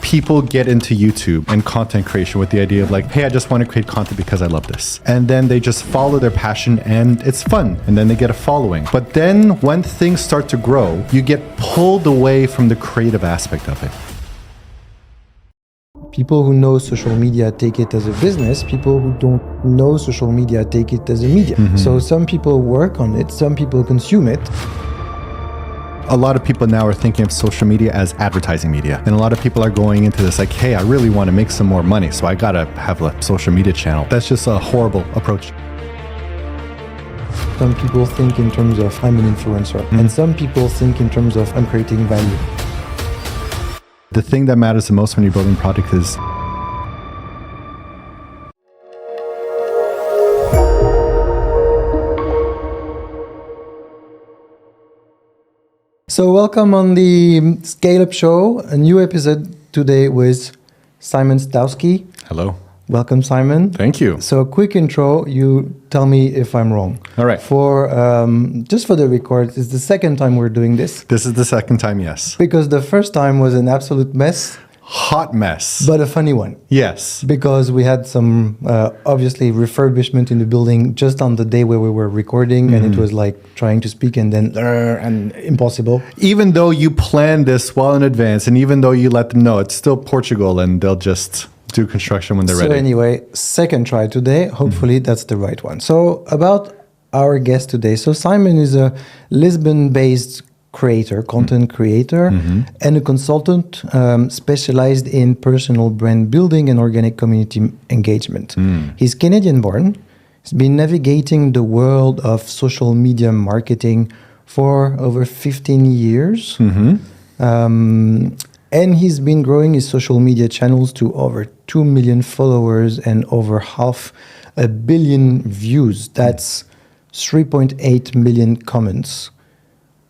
people get into YouTube and content creation with the idea of like, hey, I just want to create content because I love this. And then they just follow their passion and it's fun. And then they get a following. But then when things start to grow, you get pulled away from the creative aspect of it. People who know social media take it as a business. People who don't know social media take it as a media. So some people work on it, some people consume it. A lot of people now are thinking of social media as advertising media. And a lot of people are going into this like, hey, I really want to make some more money, so I gotta have a social media channel. That's just a horrible approach. Some people think in terms of I'm an influencer, and some people think in terms of I'm creating value. The thing that matters the most when you're building product is So welcome on the Scale Up Show, a new episode today with Simon Stawski. hello. Welcome, Simon. Thank you. So quick intro, you tell me if I'm wrong. All right. For just for the record, it's the second time we're doing this. This is the second time, yes. Because the first time was an absolute mess, Hot mess. but a funny one. Yes. Because we had some, obviously, refurbishment in the building just on the day where we were recording, and it was like trying to speak and then and impossible. Even though you planned this well in advance and even though you let them know, it's still Portugal and they'll just do construction when they're So ready. anyway, second try today. Hopefully that's the right one. So about our guest today. So Simon is a Lisbon-based creator, content creator, and a consultant specialized in personal brand building and organic community engagement. He's Canadian-born. He's been navigating the world of social media marketing for over 15 years. And he's been growing his social media channels to over 2 million followers and over 500 million views. That's 3.8 million comments,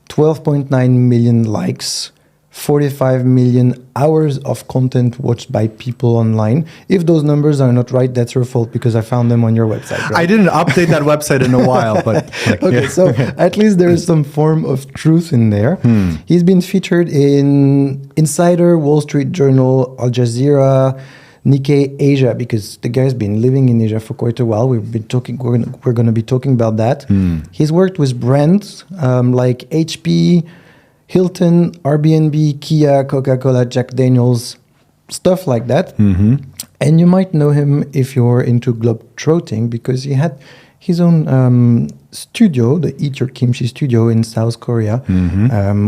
12.9 million likes, 45 million hours of content watched by people online. If those numbers are not right, that's your fault because I found them on your website. Right? I didn't update that website in a while, but like, Okay, yeah. so at least there is some form of truth in there. He's been featured in Insider, Wall Street Journal, Al Jazeera, Nikkei Asia, because the guy's been living in Asia for quite a while. We're going to be talking about that. He's worked with brands like HP, Hilton, Airbnb, Kia, Coca-Cola, Jack Daniels, stuff like that. And you might know him if you're into globetrotting because he had his own studio, the Eat Your Kimchi studio in South Korea,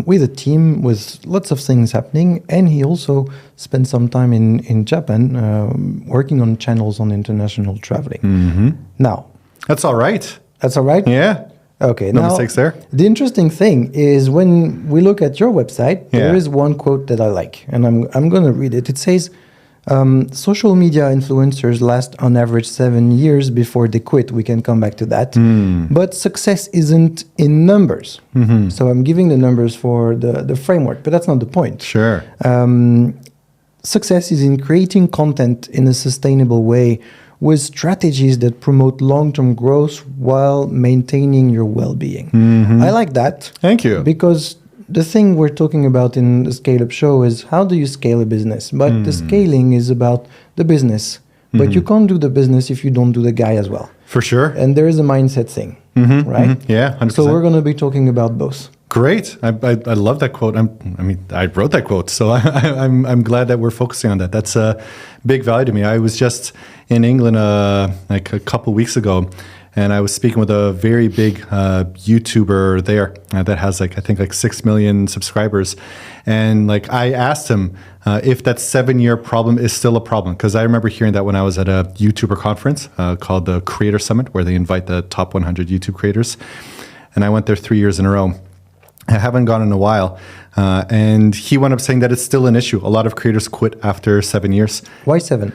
with a team with lots of things happening. And he also spent some time in Japan working on channels on international traveling. Now, That's all right. that's all right? Yeah. Okay. No now, mistakes there. The interesting thing is when we look at your website, there Yeah. is one quote that I like, and I'm going to read it. It says, social media influencers last on average 7 years before they quit. We can come back to that. But success isn't in numbers. So I'm giving the numbers for the framework, but that's not the point. Sure. Success is in creating content in a sustainable way with strategies that promote long-term growth while maintaining your well-being. I like that. Thank you. Because the thing we're talking about in the Scale Up Show is how do you scale a business? But the scaling is about the business. But you can't do the business if you don't do the guy as well. For sure. And there is a mindset thing, right? Yeah, 100%. So we're going to be talking about both. Great. I love that quote. I wrote that quote, so I'm glad that we're focusing on that. That's a big value to me. I was just in England like a couple weeks ago, and I was speaking with a very big YouTuber there that has I think 6 million subscribers. And like I asked him if that 7-year problem is still a problem, because I remember hearing that when I was at a YouTuber conference called the Creator Summit, where they invite the top 100 YouTube creators. And I went there 3 years in a row. I haven't gone in a while. And he wound up saying that it's still an issue. A lot of creators quit after 7 years. Why 7?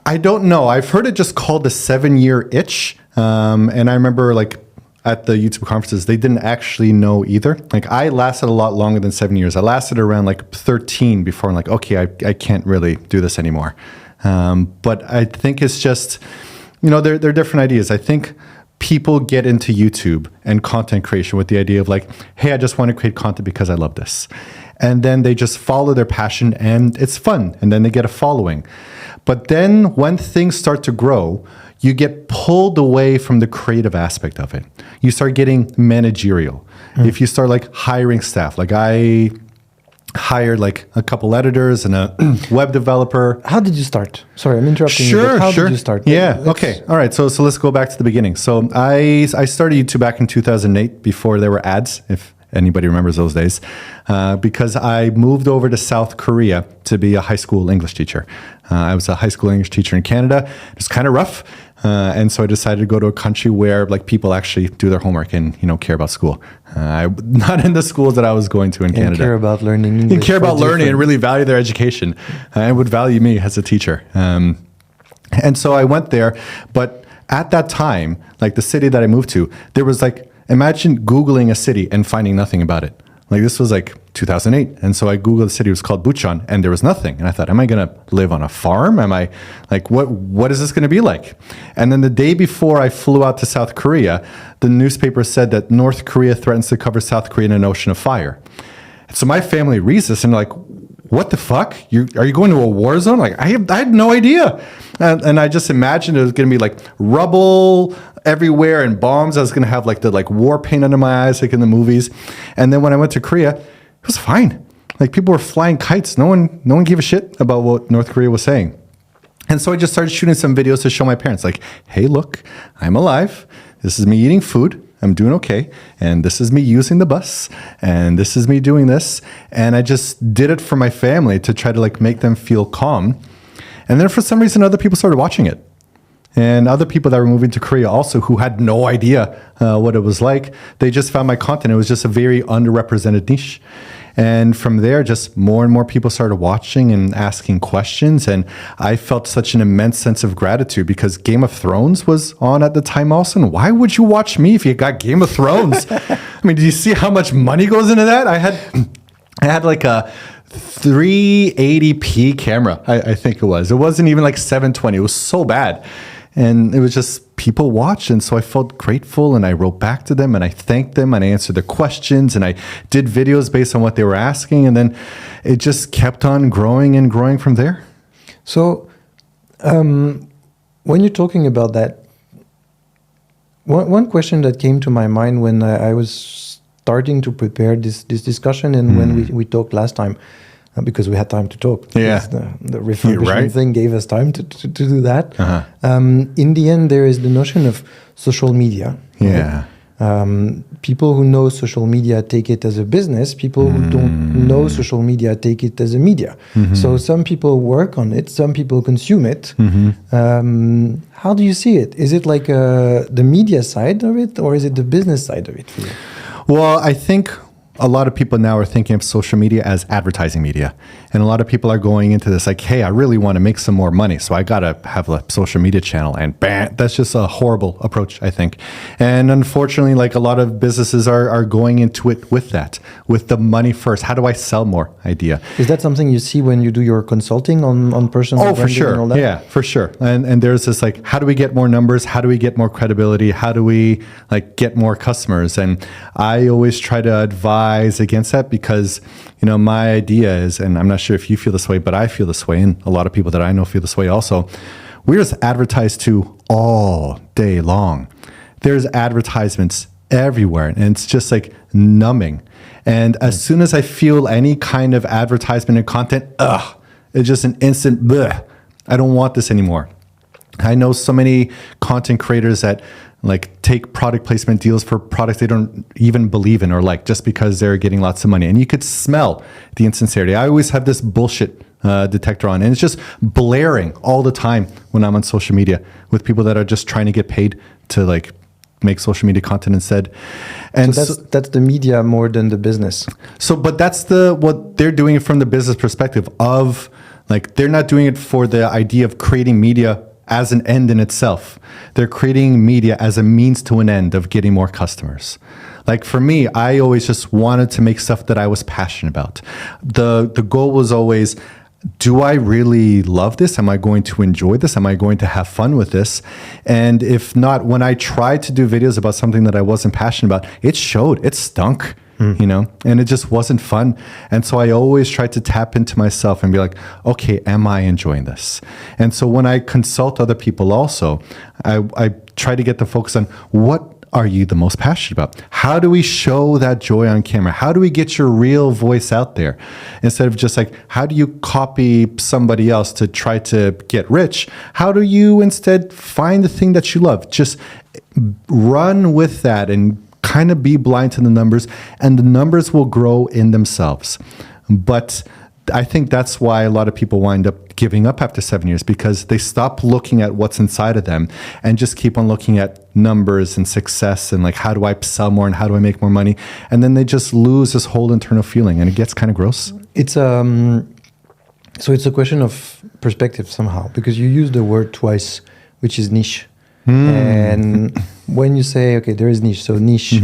I don't know. I've heard it just called the 7-year itch. And I remember like at the YouTube conferences, they didn't actually know either. Like I lasted a lot longer than 7 years. I lasted around like 13 before I'm like, okay, I can't really do this anymore. But I think it's just, they're different ideas. I think people get into YouTube and content creation with the idea of like, hey, I just want to create content because I love this. And then they just follow their passion and it's fun. And then they get a following. But then when things start to grow, you get pulled away from the creative aspect of it. You start getting managerial. If you start like hiring staff, like I hired like a couple editors and a web developer. How did you start? Sorry, I'm interrupting you. Sure, But how sure. did you start? Yeah. Okay. All right. So let's go back to the beginning. So I started YouTube back in 2008 before there were ads, if anybody remembers those days, because I moved over to South Korea to be a high school English teacher. I was a high school English teacher in Canada. It was kind of rough. And so I decided to go to a country where like people actually do their homework and, care about school. Not in the schools that I was going to in Canada. And care about learning English. And care about learning different. and really value their education and would value me as a teacher. And so I went there. But at that time, like the city that I moved to, there was like, imagine Googling a city and finding nothing about it. Like this was like 2008. And so I Googled the city, it was called Bucheon, and there was nothing. And I thought, am I going to live on a farm? Am I like, what is this going to be like? And then the day before I flew out to South Korea, the newspaper said that North Korea threatens to cover South Korea in an ocean of fire. So my family reads this and they're like, what the fuck? Are you going to a war zone? Like I had no idea. And I just imagined it was going to be like rubble everywhere and bombs. I was going to have like the war paint under my eyes, like in the movies. And then when I went to Korea, it was fine. Like people were flying kites. No one gave a shit about what North Korea was saying. And so I just started shooting some videos to show my parents like, hey, look, I'm alive. This is me eating food. I'm doing okay. And this is me using the bus. And this is me doing this. And I just did it for my family to try to like make them feel calm. And then for some reason, other people started watching it. And other people that were moving to Korea also who had no idea what it was like, they just found my content. It was just a very underrepresented niche. And from there, just more and more people started watching and asking questions. And I felt such an immense sense of gratitude because Game of Thrones was on at the time also. And why would you watch me if you got Game of Thrones? I mean, do you see how much money goes into that? I had like a 380p camera, I think it was. It wasn't even like 720. It was so bad. And it was just people watched. And so I felt grateful and I wrote back to them and I thanked them and I answered their questions and I did videos based on what they were asking. And then it just kept on growing and growing from there. So when you're talking about that, one question that came to my mind when I was starting to prepare this discussion and when we talked last time, because we had time to talk. Yeah. The refurbishment thing gave us time to do that. Uh-huh. In the end, there is the notion of social media. Yeah. People who know social media take it as a business. People who don't know social media take it as a media. Mm-hmm. So some people work on it. Some people consume it. Mm-hmm. How do you see it? Is it like the media side of it or is it the business side of it for you? Well, I think a lot of people now are thinking of social media as advertising media. And a lot of people are going into this like, hey, I really want to make some more money, so I got to have a social media channel. And bam, that's just a horrible approach, I think. And unfortunately, like a lot of businesses are going into it with that, with the money first. How do I sell more idea? Is that something you see when you do your consulting on personal branding for sure. and all that? Yeah, for sure. And there's this like, how do we get more numbers? How do we get more credibility? How do we like get more customers? And I always try to advise against that because, my idea is, and I'm not sure if you feel this way, but I feel this way. And a lot of people that I know feel this way also. We're just advertised to all day long. There's advertisements everywhere and it's just like numbing. And as soon as I feel any kind of advertisement and content, it's just an instant, bleh, I don't want this anymore. I know so many content creators that like take product placement deals for products they don't even believe in or like just because they're getting lots of money. And you could smell the insincerity. I always have this bullshit detector on and it's just blaring all the time when I'm on social media with people that are just trying to get paid to like make social media content instead. And so that's the media more than the business. So, but that's what they're doing from the business perspective of like, they're not doing it for the idea of creating media as an end in itself. They're creating media as a means to an end of getting more customers. Like for me, I always just wanted to make stuff that I was passionate about. The goal was always do I really love this? Am I going to enjoy this? Am I going to have fun with this? And if not, when I tried to do videos about something that I wasn't passionate about, it showed, it stunk, and it just wasn't fun. And so I always tried to tap into myself and be like, okay, am I enjoying this? And so when I consult other people also, I try to get the focus on what are you the most passionate about? How do we show that joy on camera? How do we get your real voice out there? Instead of just like, how do you copy somebody else to try to get rich? How do you instead find the thing that you love? Just run with that and kind of be blind to the numbers, and the numbers will grow in themselves. But I think that's why a lot of people wind up giving up after 7 years, because they stop looking at what's inside of them and just keep on looking at numbers and success and like, how do I sell more and how do I make more money? And then they just lose this whole internal feeling, and it gets kind of gross. It's so it's a question of perspective somehow, because you use the word twice, which is niche. And when you say, okay, there is niche, so niche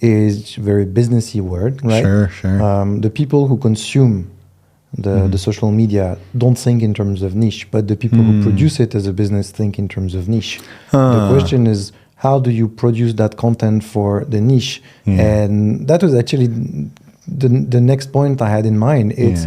is a very businessy word, right? Sure. The people who consume the social media don't think in terms of niche, but the people who produce it as a business think in terms of niche. The question is, how do you produce that content for the niche? And that was actually the next point I had in mind. It's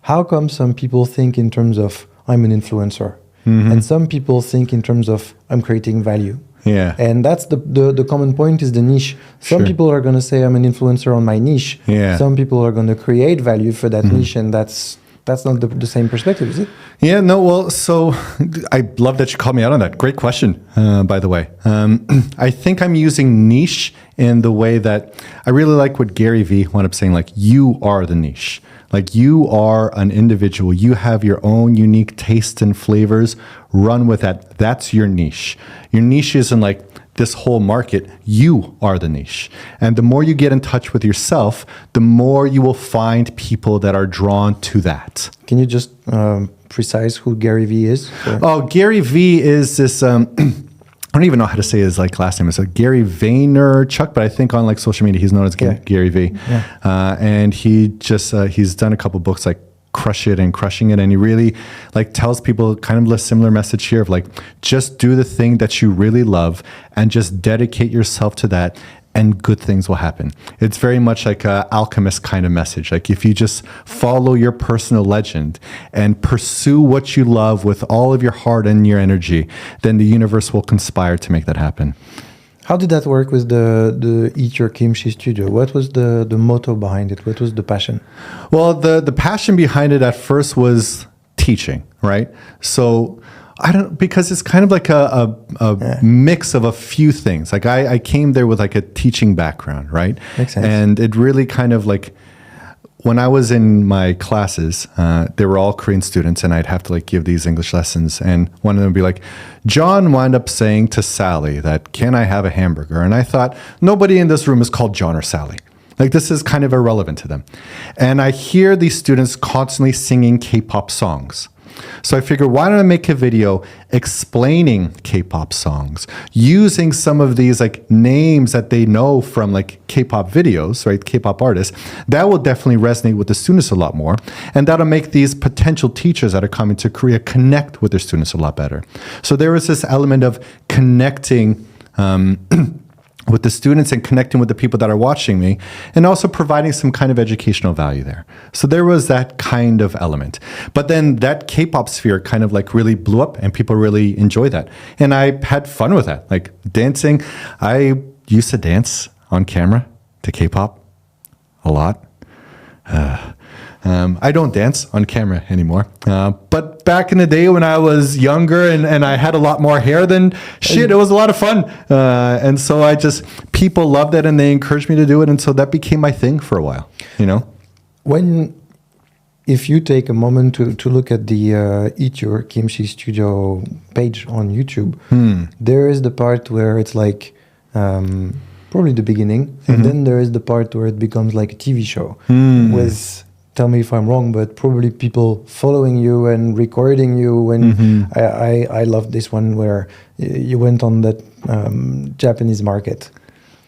how come some people think in terms of, I'm an influencer, and some people think in terms of, I'm creating value. And that's the common point, is the niche. Some people are going to say, I'm an influencer on my niche. Some people are going to create value for that niche, and that's not the same perspective, is it? Yeah, no, well, so I love that you called me out on that. Great question, by the way. I think I'm using niche in the way that I really like what Gary Vee wound up saying, like, you are the niche. Like, you are an individual. You have your own unique tastes and flavors. Run with that. That's your niche. Your niche isn't like this whole market. You are the niche. And the more you get in touch with yourself, the more you will find people that are drawn to that. Can you just precise who Gary Vee is? Oh, Gary Vee is this... I don't even know how to say his like last name. It's like Gary Vaynerchuk, but I think on like social media he's known as Gary Vee. And he just he's done a couple books like Crush It and Crushing It, and he really like tells people kind of a similar message here of like, just do the thing that you really love and just dedicate yourself to that, and good things will happen. It's very much like an alchemist kind of message. Like, if you just follow your personal legend and pursue what you love with all of your heart and your energy, then the universe will conspire to make that happen. How did that work with the Eat Your Kimchi studio? What was the motto behind it? What was the passion? Well, the passion behind it at first was teaching, right? So because it's kind of like a mix of a few things. Like I came there with like a teaching background, right? Makes sense. And it really kind of like, when I was in my classes, they were all Korean students, and I'd have to like give these English lessons. And one of them would be like, John wound up saying to Sally that, can I have a hamburger? And I thought, nobody in this room is called John or Sally. Like, this is kind of irrelevant to them. And I hear these students constantly singing K-pop songs. So I figured, why don't I make a video explaining K-pop songs, using some of these like names that they know from like K-pop videos, right? K-pop artists. That will definitely resonate with the students a lot more. And that'll make these potential teachers that are coming to Korea connect with their students a lot better. So there was this element of connecting with the students and connecting with the people that are watching me, and also providing some kind of educational value there. So there was that kind of element. But then that K-pop sphere kind of like really blew up, and people really enjoy that. And I had fun with that, like dancing. I used to dance on camera to K-pop a lot. I don't dance on camera anymore. But back in the day when I was younger and I had a lot more hair, then shit, it was a lot of fun. And so people loved it and they encouraged me to do it. And so that became my thing for a while, you know? If you take a moment to look at the Eat Your Kimchi Studio page on YouTube, there is the part where it's like probably the beginning, and then there is the part where it becomes like a TV show with, tell me if I'm wrong, but probably people following you and recording you. And I love this one where you went on that Japanese market.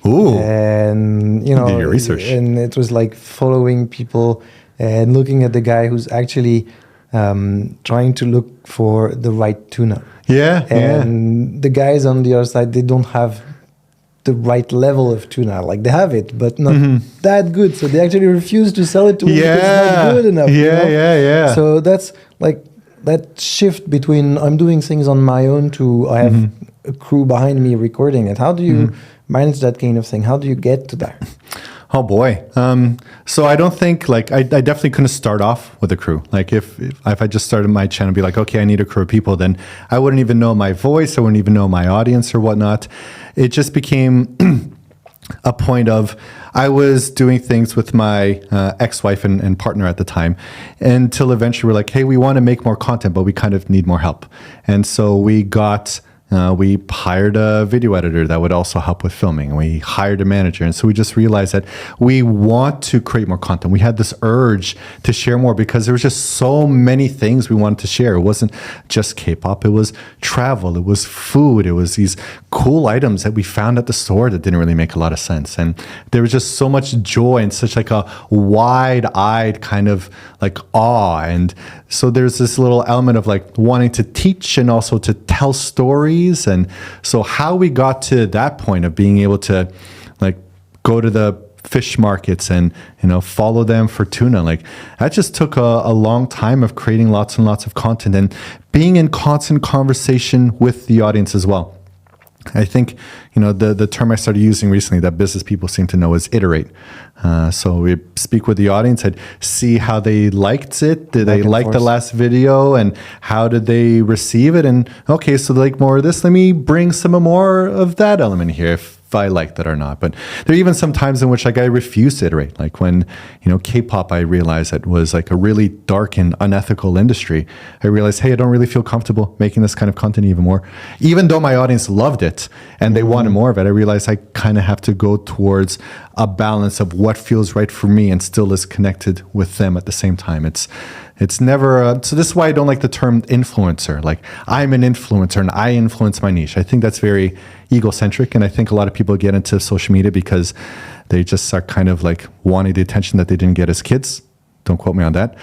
Ooh, and you know, did your research. And it was like following people and looking at the guy who's actually trying to look for the right tuna. Yeah. And the guys on the other side, they don't have the right level of tuna. Like they have it, but not that good. So they actually refuse to sell it to us because it's not good enough. Yeah. So that's like that shift between I'm doing things on my own to I have a crew behind me recording it. How do you manage that kind of thing? How do you get to that? Oh boy. So I don't think like I definitely couldn't start off with a crew. Like if I just started my channel and be like, okay, I need a crew of people, then I wouldn't even know my voice. I wouldn't even know my audience or whatnot. It just became a point of I was doing things with my ex-wife and partner at the time until eventually we're like, hey, we want to make more content, but we kind of need more help. And so we hired a video editor that would also help with filming. We hired a manager. And so we just realized that we want to create more content. We had this urge to share more because there was just so many things we wanted to share. It wasn't just K-pop. It was travel. It was food. It was these cool items that we found at the store that didn't really make a lot of sense. And there was just so much joy and such like a wide-eyed kind of like awe. And so there's this little element of like wanting to teach and also to tell stories. And so how we got to that point of being able to like go to the fish markets and, follow them for tuna, like that just took a long time of creating lots and lots of content and being in constant conversation with the audience as well. I think, the term I started using recently that business people seem to know is iterate. So we speak with the audience and see how they liked it. Did they like the last video and how did they receive it? And okay, so they like more of this. Let me bring some more of that element here if I like that or not. But there are even some times in which like I refuse to iterate. Like when, K-pop, I realized that was like a really dark and unethical industry. I realized, hey, I don't really feel comfortable making this kind of content even more. Even though my audience loved it and they wanted more of it, I realized I kind of have to go towards a balance of what feels right for me and still is connected with them at the same time. It's never, so this is why I don't like the term influencer. Like I'm an influencer and I influence my niche. I think that's very egocentric. And I think a lot of people get into social media because they just are kind of like wanting the attention that they didn't get as kids. Don't quote me on that.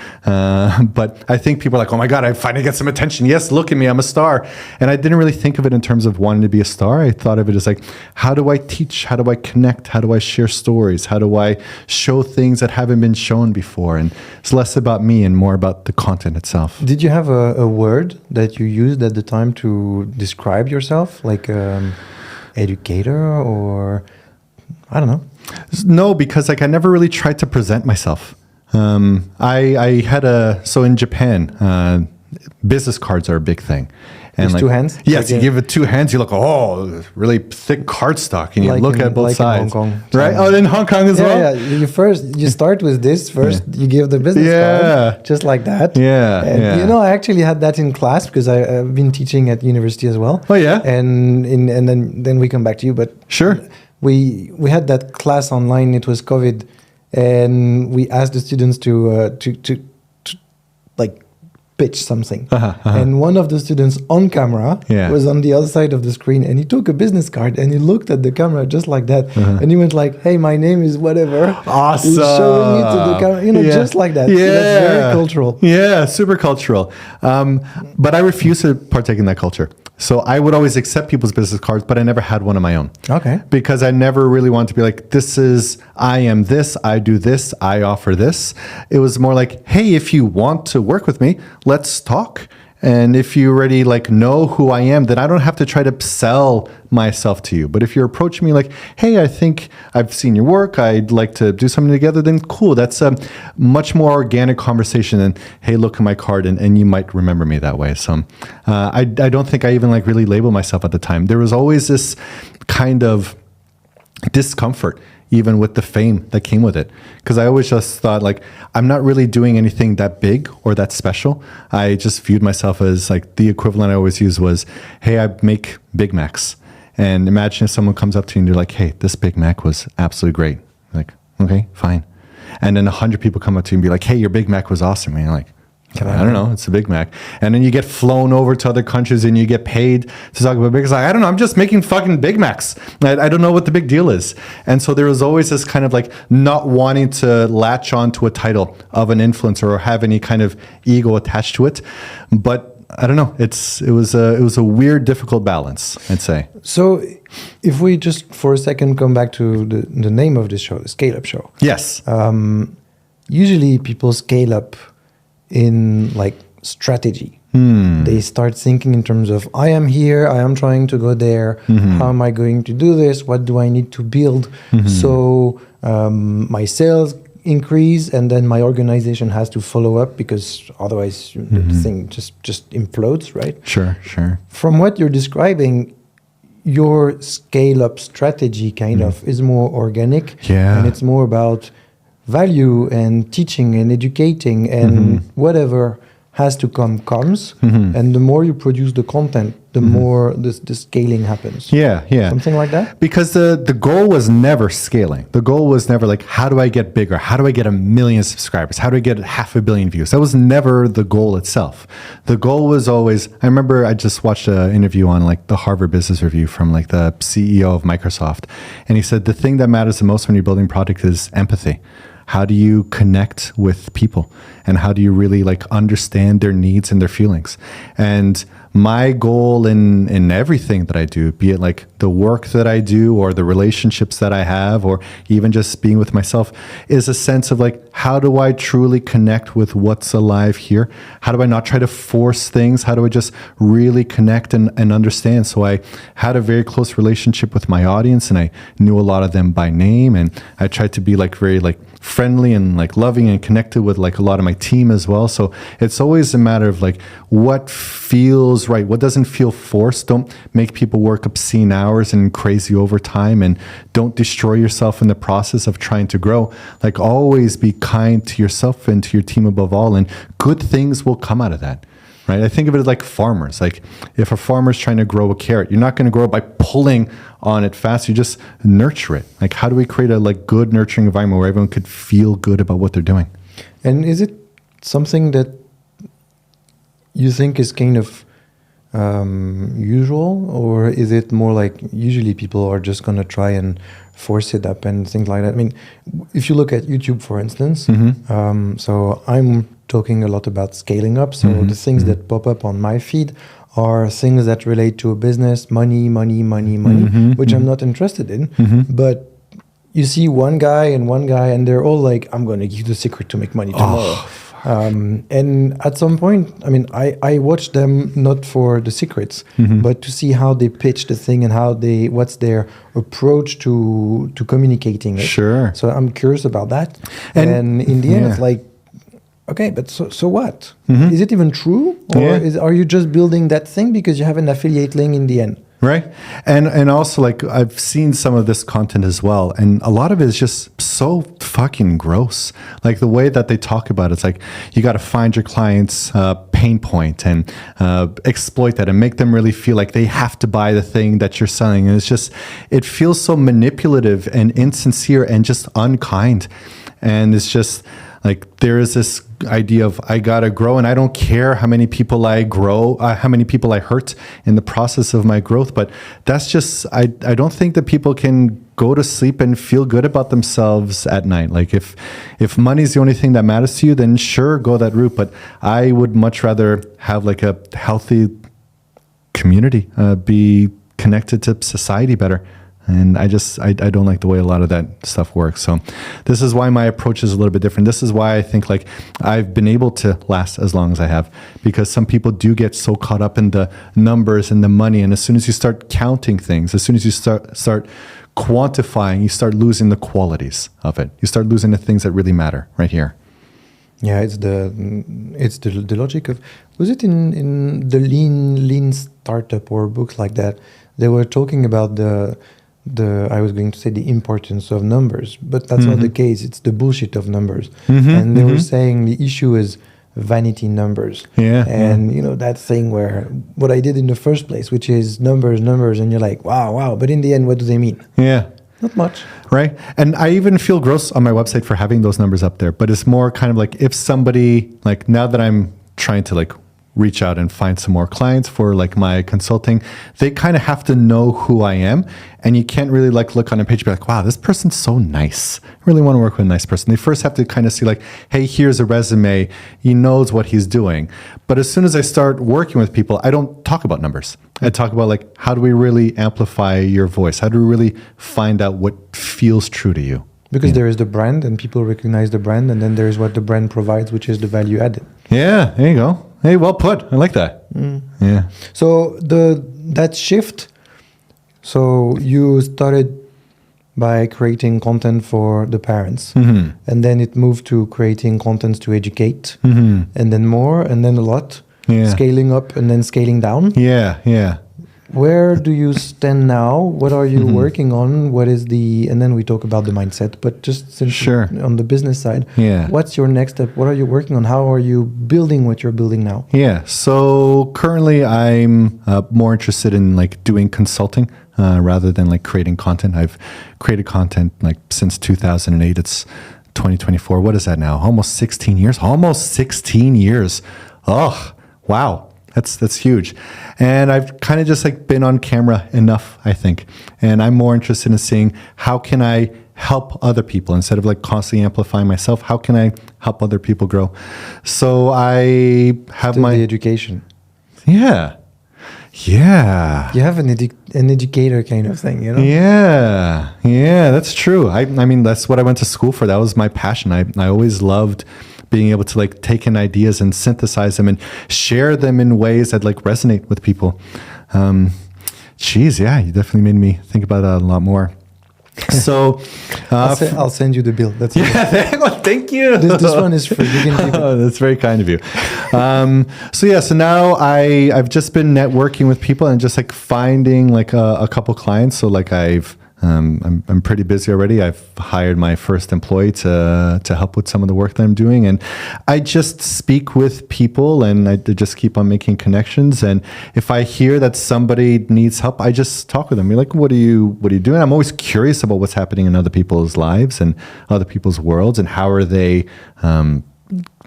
But I think people are like, oh my God, I finally get some attention. Yes, look at me, I'm a star. And I didn't really think of it in terms of wanting to be a star. I thought of it as like, how do I teach? How do I connect? How do I share stories? How do I show things that haven't been shown before? And it's less about me and more about the content itself. Did you have a word that you used at the time to describe yourself? Like educator or I don't know. No, because like I never really tried to present myself. I had so in Japan, business cards are a big thing. And like, 2 hands? Yes, like you give it 2 hands, you look, really thick cardstock, and you look at both sides. In Hong Kong. Right? Oh, in Hong Kong as well? Yeah, you start with this first, you give the business card, just like that. And, I actually had that in class because I've been teaching at university as well. Oh, yeah? And then we come back to you. But sure. We had that class online, it was COVID, and we asked the students to like pitch something. And one of the students on camera was on the other side of the screen, and he took a business card and he looked at the camera just like that. And he went like, hey, my name is whatever. Awesome. He's showing me to the camera, just like that. Yeah. So that's very cultural. Yeah, super cultural. But I refuse to partake in that culture. So I would always accept people's business cards, but I never had one of my own. Okay. Because I never really wanted to be like, I am this, I do this, I offer this. It was more like, hey, if you want to work with me, let's talk. And if you already like know who I am, then I don't have to try to sell myself to you. But if you're approaching me like, hey, I think I've seen your work, I'd like to do something together, then cool. That's a much more organic conversation than, hey, look at my card and you might remember me that way. So I don't think I even like really labeled myself at the time. There was always this kind of discomfort even with the fame that came with it. Because I always just thought like, I'm not really doing anything that big or that special. I just viewed myself as like the equivalent I always use was, hey, I make Big Macs. And imagine if someone comes up to you and you're like, hey, this Big Mac was absolutely great. Like, okay, fine. And then 100 people come up to you and be like, hey, your Big Mac was awesome. And you're like, I don't know. It's a Big Mac. And then you get flown over to other countries and you get paid to talk about Big Macs. Like, I don't know. I'm just making fucking Big Macs. I don't know what the big deal is. And so there was always this kind of like not wanting to latch on to a title of an influencer or have any kind of ego attached to it. But I don't know. It was a weird, difficult balance, I'd say. So if we just for a second come back to the name of this show, the Scale Up Show. Yes. Usually people scale up in like strategy. They start thinking in terms of, I am here, I am trying to go there. How am I going to do this? What do I need to build? So my sales increase, and then my organization has to follow up, because otherwise the thing just implodes, right? Sure. From what you're describing, your scale-up strategy kind of is more organic. Yeah. And it's more about value and teaching and educating, and whatever has to comes. And the more you produce the content, the more the scaling happens. Yeah. Something like that? Because the goal was never scaling. The goal was never like, how do I get bigger? How do I get 1 million subscribers? How do I get 500 million views? That was never the goal itself. The goal was always, I remember I just watched an interview on like the Harvard Business Review from like the CEO of Microsoft. And he said, the thing that matters the most when you're building product is empathy. How do you connect with people? And how do you really like understand their needs and their feelings? And my goal in everything that I do, be it like the work that I do or the relationships that I have, or even just being with myself, is a sense of like, how do I truly connect with what's alive here? How do I not try to force things? How do I just really connect and understand? So I had a very close relationship with my audience, and I knew a lot of them by name, and I tried to be like very like friendly and like loving and connected with like a lot of my team as well. So it's always a matter of like what feels right, what doesn't feel forced. Don't make people work obscene hours and crazy overtime, and don't destroy yourself in the process of trying to grow. Like always be kind to yourself and to your team above all, and good things will come out of that. Right? I think of it like farmers. Like if a farmer's trying to grow a carrot, you're not going to grow it by pulling on it fast. You just nurture it. Like how do we create a like good nurturing environment where everyone could feel good about what they're doing? And is it something that you think is kind of usual, or is it more like usually people are just going to try and force it up and things like that? I mean, if you look at YouTube, for instance, so I'm talking a lot about scaling up. So the things that pop up on my feed are things that relate to a business, money, which I'm not interested in. But you see one guy, and they're all like, I'm going to give you the secret to make money tomorrow. And at some point, I mean, I watch them not for the secrets, but to see how they pitch the thing and what's their approach to communicating it. Sure. So I'm curious about that. And in the end, it's like, okay, but so what? Is it even true? Or are you just building that thing because you have an affiliate link in the end? Right. And also like I've seen some of this content as well, and a lot of it is just so fucking gross. Like the way that they talk about it's like you got to find your client's pain point and exploit that and make them really feel like they have to buy the thing that you're selling. And it's just, it feels so manipulative and insincere and just unkind. And it's just like there is this idea of I gotta grow, and I don't care how many people I grow, how many people I hurt in the process of my growth. But that's just, I don't think that people can go to sleep and feel good about themselves at night. Like if money is the only thing that matters to you, then sure, go that route. But I would much rather have like a healthy community, be connected to society better. And I don't like the way a lot of that stuff works. So this is why my approach is a little bit different. This is why I think like I've been able to last as long as I have, because some people do get so caught up in the numbers and the money. And as soon as you start counting things, as soon as you start quantifying, you start losing the qualities of it. You start losing the things that really matter right here. Yeah, it's the logic of, was it in the lean startup or books like that? They were talking about I was going to say the importance of numbers, but that's not the case. It's the bullshit of numbers. And they were saying the issue is vanity numbers. And you know, that thing where what I did in the first place, which is numbers, and you're like, wow. But in the end, what do they mean? Not much. Right. And I even feel gross on my website for having those numbers up there, but it's more kind of like if somebody, like now that I'm trying to like reach out and find some more clients for like my consulting, they kind of have to know who I am. And you can't really like look on a page and be like, wow, this person's so nice. I really want to work with a nice person. They first have to kind of see like, hey, here's a resume. He knows what he's doing. But as soon as I start working with people, I don't talk about numbers. I talk about like, how do we really amplify your voice? How do we really find out what feels true to you? Because there is the brand and people recognize the brand, and then there's what the brand provides, which is the value added. Yeah, there you go. Hey, well put. I like that. Yeah. So that shift, so you started by creating content for the parents, and then it moved to creating contents to educate, and then more, and then a lot, scaling up and then scaling down. Yeah. Where do you stand now? What are you working on? What is and then we talk about the mindset, but just since on the business side, what's your next step? What are you working on? How are you building what you're building now? Yeah. So currently I'm more interested in like doing consulting rather than like creating content. I've created content like since 2008. It's 2024. What is that now? Almost 16 years. Almost 16 years. Oh, wow. That's huge. And I've kind of just like been on camera enough, I think. And I'm more interested in seeing how can I help other people instead of like constantly amplifying myself. How can I help other people grow? So I have the education. Yeah. You have an educator kind of thing, you know? Yeah, that's true. I mean, that's what I went to school for. That was my passion. I always loved being able to like take in ideas and synthesize them and share them in ways that like resonate with people. You definitely made me think about that a lot more. So I'll send you the bill. That's thank you. This one is free. You can keep it. Oh, that's very kind of you. So now I've just been networking with people and just like finding like a couple clients. So like I'm pretty busy already. I've hired my first employee to help with some of the work that I'm doing, and I just speak with people and I just keep on making connections. And if I hear that somebody needs help, I just talk with them. You're like, what are you doing? I'm always curious about what's happening in other people's lives and other people's worlds, and how are they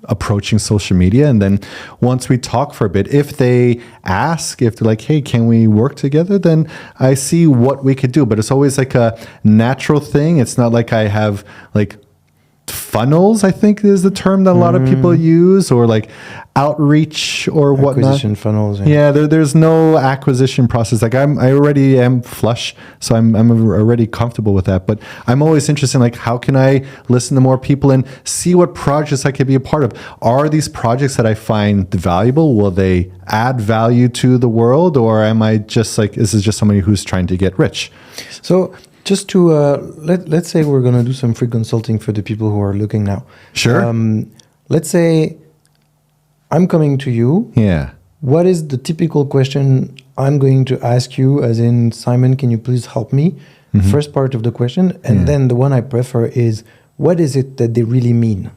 approaching social media. And then once we talk for a bit, if they ask, if they're like, hey, can we work together, then I see what we could do. But it's always like a natural thing. It's not like I have like funnels, I think is the term that a lot of people use, or like outreach or whatnot. Acquisition funnels. There's no acquisition process. Like I already am flush, so I'm already comfortable with that. But I'm always interested in like, how can I listen to more people and see what projects I could be a part of? Are these projects that I find valuable? Will they add value to the world, or am I just like, this is just somebody who's trying to get rich? So just to let's say we're going to do some free consulting for the people who are looking now. Sure. Let's say I'm coming to you. Yeah. What is the typical question I'm going to ask you, as in, Simon, can you please help me? First part of the question. And then the one I prefer is, what is it that they really mean?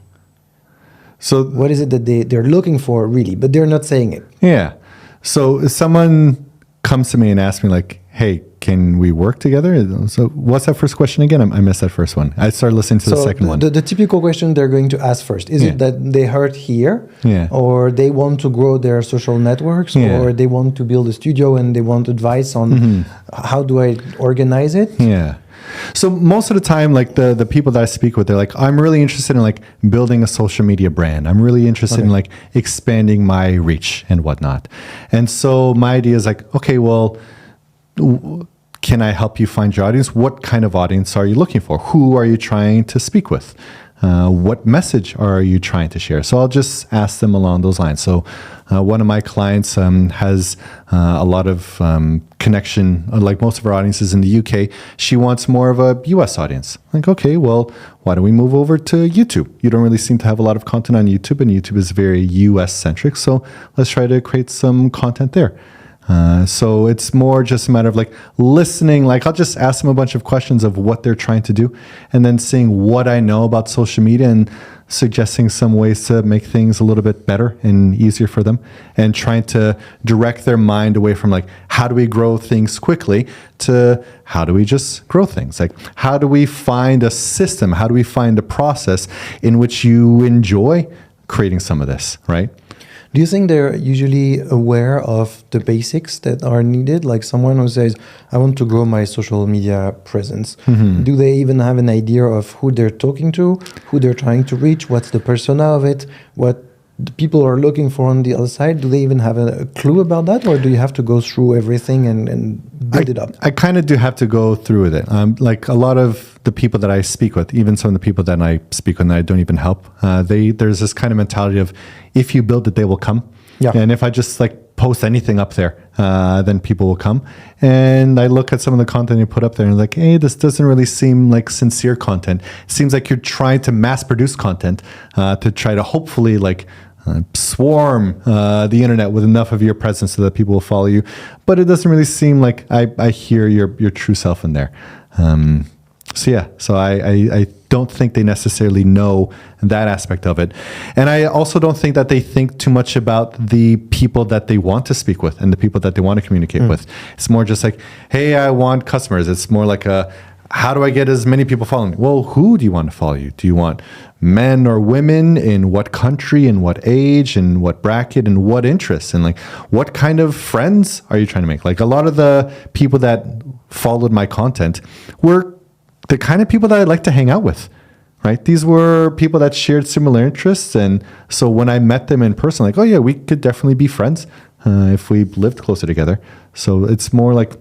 So what is it that they're looking for really, but they're not saying it? Yeah. So if someone comes to me and asks me like, hey, can we work together? So what's that first question again? I missed that first one. I started listening to the second one. The typical question they're going to ask first, is it that they hurt here? Or they want to grow their social networks? Or they want to build a studio and they want advice on how do I organize it? Yeah. So most of the time, like the people that I speak with, they're like, I'm really interested in like building a social media brand. I'm really interested in like expanding my reach and whatnot. And so my idea is like, okay, well, can I help you find your audience? What kind of audience are you looking for? Who are you trying to speak with? What message are you trying to share? So I'll just ask them along those lines. So one of my clients has a lot of connection, like most of our audiences in the UK. She wants more of a US audience. Like, okay, well, why don't we move over to YouTube? You don't really seem to have a lot of content on YouTube, and YouTube is very US centric. So let's try to create some content there. So it's more just a matter of like listening. Like I'll just ask them a bunch of questions of what they're trying to do, and then seeing what I know about social media and suggesting some ways to make things a little bit better and easier for them, and trying to direct their mind away from like, how do we grow things quickly, to how do we just grow things? Like, how do we find a system? How do we find a process in which you enjoy creating some of this, right? Do you think they're usually aware of the basics that are needed? Like someone who says, I want to grow my social media presence. Do they even have an idea of who they're talking to, who they're trying to reach, what's the persona of it, what the people are looking for on the other side? Do they even have a clue about that, or do you have to go through everything and build it up? I kind of do have to go through with it. Like a lot of the people that I speak with, even some of the people that I speak with and I don't even help, there's this kind of mentality of, if you build it, they will come. Yeah. And if I just like post anything up there, then people will come. And I look at some of the content you put up there and like, hey, this doesn't really seem like sincere content. It seems like you're trying to mass produce content to try to hopefully like swarm the internet with enough of your presence so that people will follow you. But it doesn't really seem like I hear your true self in there. So I don't think they necessarily know that aspect of it. And I also don't think that they think too much about the people that they want to speak with and the people that they want to communicate with. It's more just like, hey, I want customers. It's more like how do I get as many people following me? Well, who do you want to follow you? Do you want men or women? In what country? In what age? In what bracket? And what interests? And like, what kind of friends are you trying to make? Like a lot of the people that followed my content were the kind of people that I like to hang out with, right? These were people that shared similar interests. And so when I met them in person, like, oh yeah, we could definitely be friends if we lived closer together. So it's more like,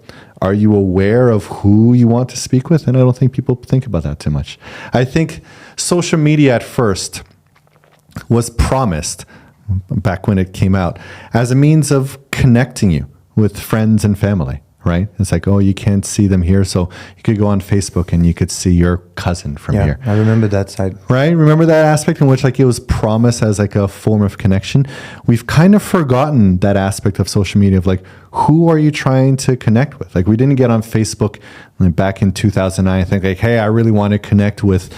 are you aware of who you want to speak with? And I don't think people think about that too much. I think social media at first was promised, back when it came out, as a means of connecting you with friends and family, right? It's like, oh, you can't see them here, so you could go on Facebook and you could see your cousin from here. I remember that side. Right? Remember that aspect in which like it was promised as like a form of connection? We've kind of forgotten that aspect of social media of like, who are you trying to connect with? Like we didn't get on Facebook like, back in 2009 and think like, hey, I really want to connect with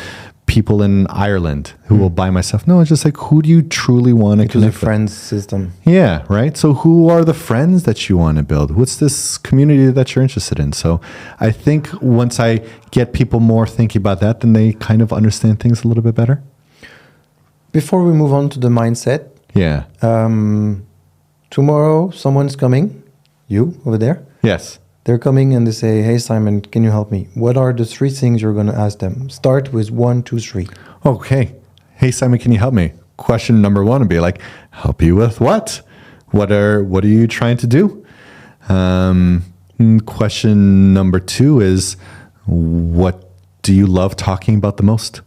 people in Ireland who will buy my stuff. No, it's just like, who do you truly want to connect with? It was a friends system. Yeah, right? So who are the friends that you want to build? What's this community that you're interested in? So I think once I get people more thinking about that, then they kind of understand things a little bit better. Before we move on to the mindset, Yeah. tomorrow someone's coming, you over there. Yes. They're coming and they say, hey, Simon, can you help me? What are the 3 things you're going to ask them? Start with 1, 2, 3. Okay. Hey, Simon, can you help me? Question number 1 would be like, help you with what? What are you trying to do? Question number 2 is, what do you love talking about the most?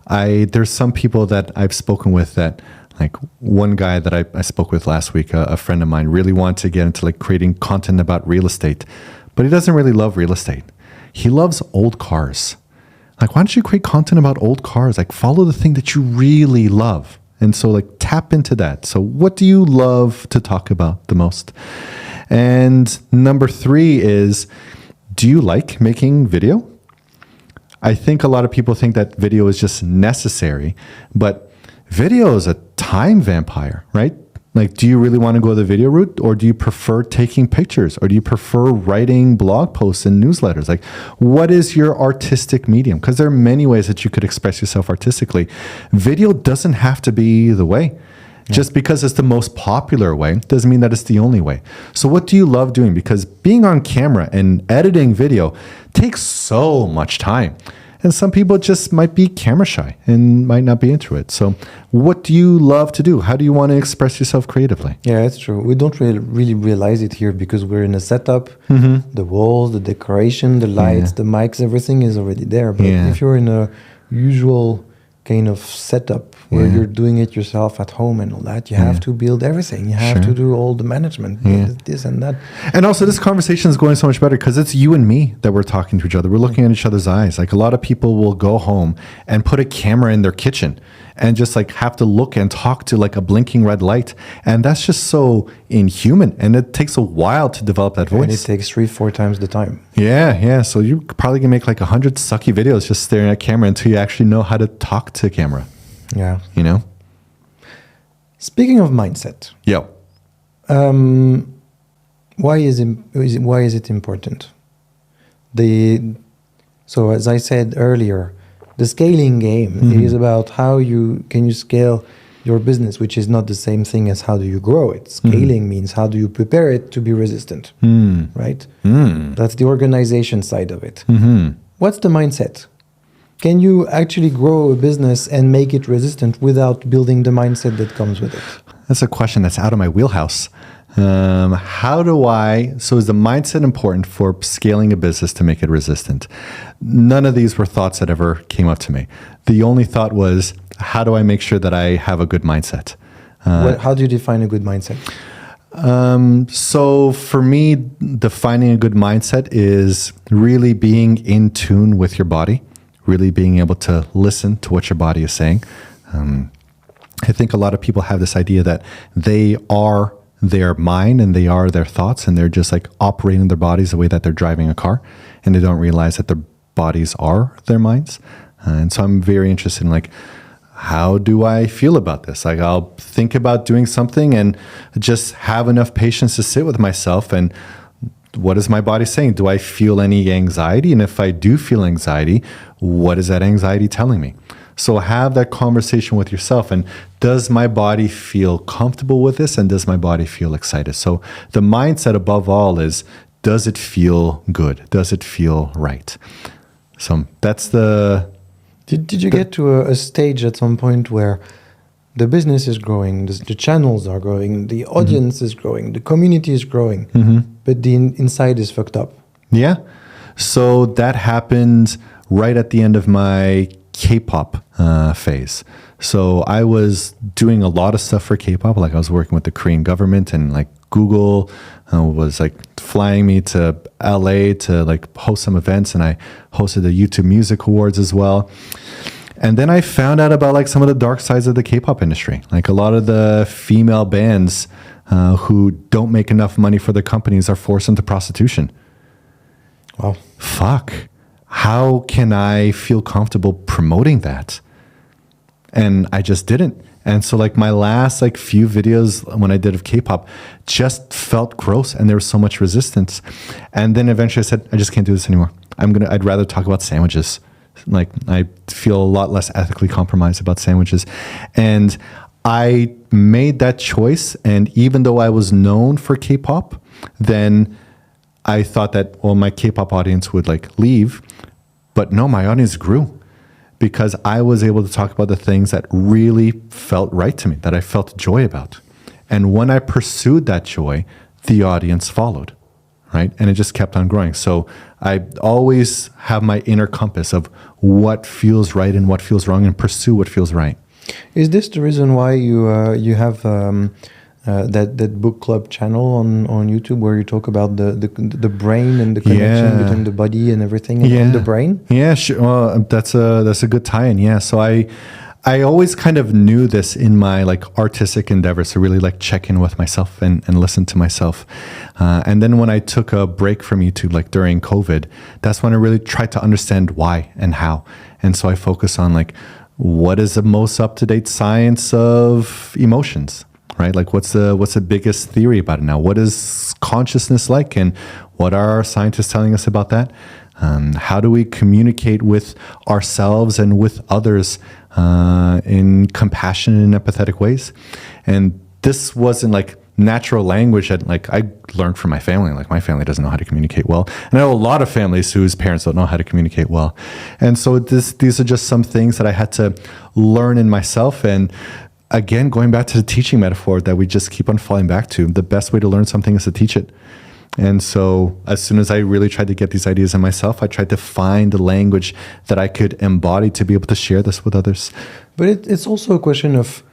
There's some people that I've spoken with that, like one guy that I spoke with last week, a friend of mine, really wanted to get into like creating content about real estate, but he doesn't really love real estate. He loves old cars. Like, why don't you create content about old cars? Like, follow the thing that you really love. And so like tap into that. So what do you love to talk about the most? And number 3 is, do you like making video? I think a lot of people think that video is just necessary, but video is a time vampire, right? Like, do you really want to go the video route, or do you prefer taking pictures, or do you prefer writing blog posts and newsletters? Like, what is your artistic medium? Because there are many ways that you could express yourself artistically. Video doesn't have to be the way. Yeah. Just because it's the most popular way doesn't mean that it's the only way. So what do you love doing? Because being on camera and editing video takes so much time. And some people just might be camera shy and might not be into it. So what do you love to do? How do you want to express yourself creatively? Yeah, it's true. We don't really realize it here because we're in a setup. The walls, the decoration, the lights, the mics, everything is already there. But if you're in a usual kind of setup where you're doing it yourself at home and all that, you have to build everything. You have to do all the management, this and that. And also this conversation is going so much better because it's you and me that we're talking to each other. We're looking at each other's eyes. Like, a lot of people will go home and put a camera in their kitchen and just like have to look and talk to like a blinking red light. And that's just so inhuman. And it takes a while to develop that voice. And it takes 3-4 times the time. Yeah. So you probably can make like 100 sucky videos just staring at camera until you actually know how to talk to camera. Yeah. You know? Speaking of mindset. Yeah. Why is it important? So as I said earlier, the scaling game is about how can you scale your business, which is not the same thing as how do you grow it. Scaling means how do you prepare it to be resistant, right? That's the organization side of it. What's the mindset? Can you actually grow a business and make it resistant without building the mindset that comes with it? That's a question that's out of my wheelhouse. So is the mindset important for scaling a business to make it resistant? None of these were thoughts that ever came up to me. The only thought was, how do I make sure that I have a good mindset? How do you define a good mindset? So for me, defining a good mindset is really being in tune with your body, really being able to listen to what your body is saying. I think a lot of people have this idea that they are their mind and they are their thoughts, and they're just like operating their bodies the way that they're driving a car, and they don't realize that their bodies are their minds. And so I'm very interested in like, how do I feel about this? Like I'll think about doing something and just have enough patience to sit with myself and what is my body saying? Do I feel any anxiety? And if I do feel anxiety, what is that anxiety telling me? So have that conversation with yourself. And does my body feel comfortable with this? And does my body feel excited? So the mindset above all is, does it feel good? Does it feel right? So that's the... Did you get to a stage at some point where the business is growing, the channels are growing, the audience is growing, the community is growing, but the inside is fucked up? Yeah. So that happened right at the end of my K-pop phase. So I was doing a lot of stuff for K-pop. Like I was working with the Korean government, and like Google was like flying me to LA to like host some events, and I hosted the YouTube Music Awards as well. And then I found out about like some of the dark sides of the K-pop industry. Like a lot of the female bands who don't make enough money for their companies are forced into prostitution. Wow. Fuck. How can I feel comfortable promoting that? And I just didn't. And so like my last like few videos when I did of K-pop just felt gross, and there was so much resistance. And then eventually I said, I just can't do this anymore. I'd rather talk about sandwiches. Like I feel a lot less ethically compromised about sandwiches. And I made that choice. And even though I was known for K-pop, then I thought that, well, my K-pop audience would like leave. But no, my audience grew because I was able to talk about the things that really felt right to me, that I felt joy about. And when I pursued that joy, the audience followed, right? And it just kept on growing. So I always have my inner compass of what feels right and what feels wrong, and pursue what feels right. Is this the reason why you have that book club channel on YouTube where you talk about the brain and the connection between the body and everything and the brain? Yeah, sure. Well, that's a good tie-in. Yeah. So I always kind of knew this in my like artistic endeavors to really like check in with myself and listen to myself. And then when I took a break from YouTube, like during COVID, that's when I really tried to understand why and how. And so I focus on like, what is the most up-to-date science of emotions? Right? Like what's the biggest theory about it now? What is consciousness like? And what are our scientists telling us about that? How do we communicate with ourselves and with others in compassionate and empathetic ways? And this wasn't like natural language that like I learned from my family. Like my family doesn't know how to communicate well. And I know a lot of families whose parents don't know how to communicate well. And so these are just some things that I had to learn in myself. And again, going back to the teaching metaphor that we just keep on falling back to, the best way to learn something is to teach it. And so as soon as I really tried to get these ideas in myself, I tried to find the language that I could embody to be able to share this with others. But it's also a question of